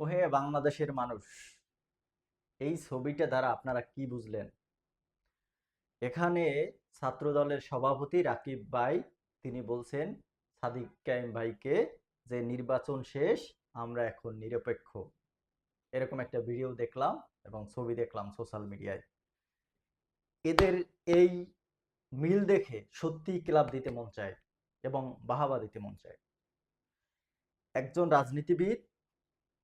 ওহে বাংলাদেশের মানুষ, এই ছবিটা দ্বারা আপনারা কি বুঝলেন? এখানে ছাত্রদলের সভাপতি রাকিব ভাই তিনি বলছেন সাদিক কায়েম ভাইকে যে নির্বাচন শেষ, আমরা এখন নিরপেক্ষ। এরকম একটা ভিডিও দেখলাম এবং ছবি দেখলাম সোশ্যাল মিডিয়ায়। এদের এই মিল দেখে সত্যিই ক্লাব দিতে মন চায় এবং বাহাবা দিতে মন চায়। একজন রাজনীতিবিদ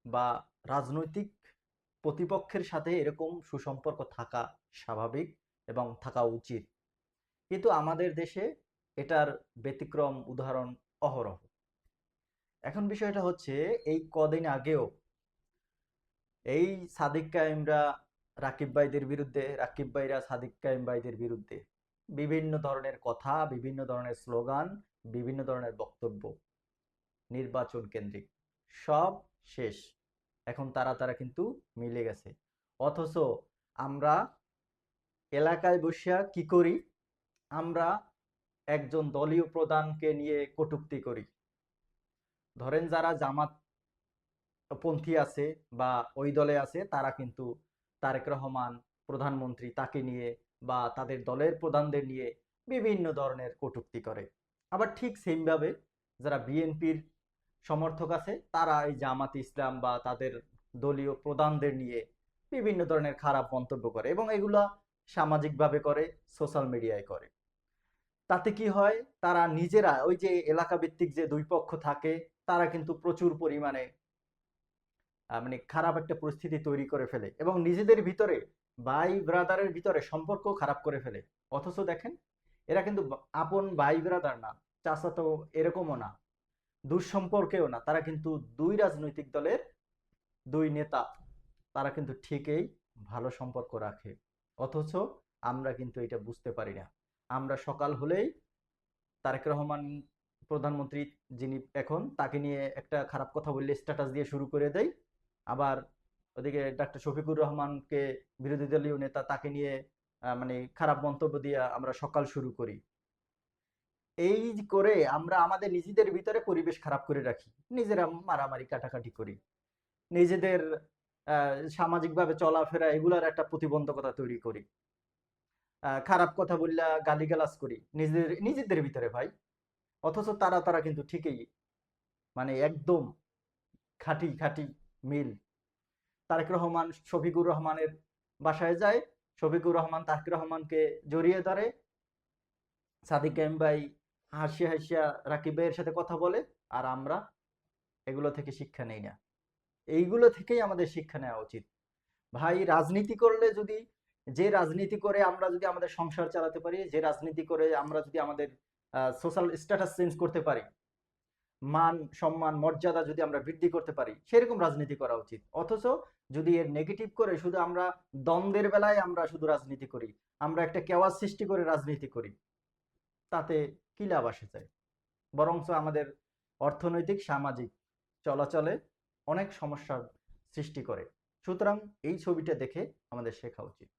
বা রাজনৈতিক প্রতিপক্ষের সাথে এরকম সুসম্পর্ক থাকা স্বাভাবিক এবং থাকা উচিত। কিন্তু আমাদের দেশে এটার ব্যতিক্রম উদাহরণ অহরহ। এখন বিষয়টা হচ্ছে, এই কদিন আগেও এই সাদিক কায়েমরা রাকিব ভাইদের বিরুদ্ধে, রাকিব ভাইরা সাদিক কায়েম ভাইদের বিরুদ্ধে বিভিন্ন ধরনের কথা, বিভিন্ন ধরনের স্লোগান, বিভিন্ন ধরনের বক্তব্য নির্বাচন কেন্দ্রিক সব শেষ। এখন তারা কিন্তু মিলে গেছে। অথচ আমরা এলাকায় বসিয়া কি করি? আমরা একজন দলীয় প্রধানকে নিয়ে কটূক্তি করি। ধরেন যারা জামাত পন্থী আছে বা ওই দলে আছে, তারা কিন্তু তারেক রহমান প্রধানমন্ত্রী তাকে নিয়ে বা তাদের দলের প্রধানদের নিয়ে বিভিন্ন ধরনের কটূক্তি করে। আবার ঠিক সেম ভাবে যারা বিএনপির সমর্থক আছে, তারা এই জামাত ইসলাম বা তাদের দলীয় প্রধানদের নিয়ে বিভিন্ন ধরনের খারাপ মন্তব্য করে এবং এগুলা সামাজিকভাবে করে, সোশ্যাল মিডিয়ায় করে। তাতে কি হয়? তারা নিজেরা ওই যে এলাকা ভিত্তিক যে দুই পক্ষ থাকে, তারা কিন্তু প্রচুর পরিমাণে মানে খারাপ একটা পরিস্থিতি তৈরি করে ফেলে এবং নিজেদের ভিতরে, ভাই ব্রাদারের ভিতরে সম্পর্ক খারাপ করে ফেলে। অথচ দেখেন, এরা কিন্তু আপন ভাই ব্রাদার না, চাচাতো এরকমও না, দুঃসম্পর্কেও না। তারা কিন্তু দুই রাজনৈতিক দলের দুই নেতা, তারা কিন্তু ঠিকই ভালো সম্পর্ক রাখে। অথচ আমরা কিন্তু এটা বুঝতে পারি না। আমরা সকাল হলেই তারেক রহমান প্রধানমন্ত্রী যিনি এখন, তাকে নিয়ে একটা খারাপ কথা বললে স্ট্যাটাস দিয়ে শুরু করে দেয়। আবার ওদিকে ডাক্তার শফিকুর রহমানকে, বিরোধী দলীয় নেতা, তাকে নিয়ে মানে খারাপ মন্তব্য দিয়ে আমরা সকাল শুরু করি। এই করে আমরা আমাদের নিজেদের ভিতরে পরিবেশ খারাপ করে রাখি, নিজেরা মারামারি কাটাকাটি করি, নিজেদের সামাজিকভাবে চলাফেরা এগুলার একটা প্রতিবন্ধকতা তৈরি করি, খারাপ কথা বললা গালিগালাজ করি নিজেদের ভিতরে ভাই। অথচ তারা কিন্তু ঠিকই মানে একদম খাঁটি খাঁটি মিল। তারেক রহমান শফিকুর রহমানের বাসায় যায়, শফিকুর রহমান তারেক রহমানকে জড়িয়ে ধরে, সাদিক কায়েম ভাই হাসিয়া হাসিয়া রাকিব ভাইয়ের সাথে কথা বলে। আর আমরা এগুলো থেকে শিক্ষা নেই না। এইগুলো থেকেই আমাদের শিক্ষা নেওয়া উচিত ভাই। রাজনীতি করলে যদি, যে রাজনীতি করে আমরা যদি আমাদের সংসার চালাতে পারি, যে রাজনীতি করে আমরা যদি আমাদের সোশ্যাল স্ট্যাটাস চেঞ্জ করতে পারি, মান সম্মান মর্যাদা যদি আমরা বৃদ্ধি করতে পারি, সেরকম রাজনীতি করা উচিত। অথচ যদি এর নেগেটিভ করে শুধু আমরা দ্বন্দ্বের বেলায় আমরা শুধু রাজনীতি করি, আমরা একটা কেওয়াজ সৃষ্টি করে রাজনীতি করি, তাতে কি লাভ আসে যায়? বরঞ্চ আমাদের অর্থনৈতিক সামাজিক চলাচলে অনেক সমস্যার সৃষ্টি করে। সুতরাং এই ছবিটা দেখে আমাদের শেখা উচিত।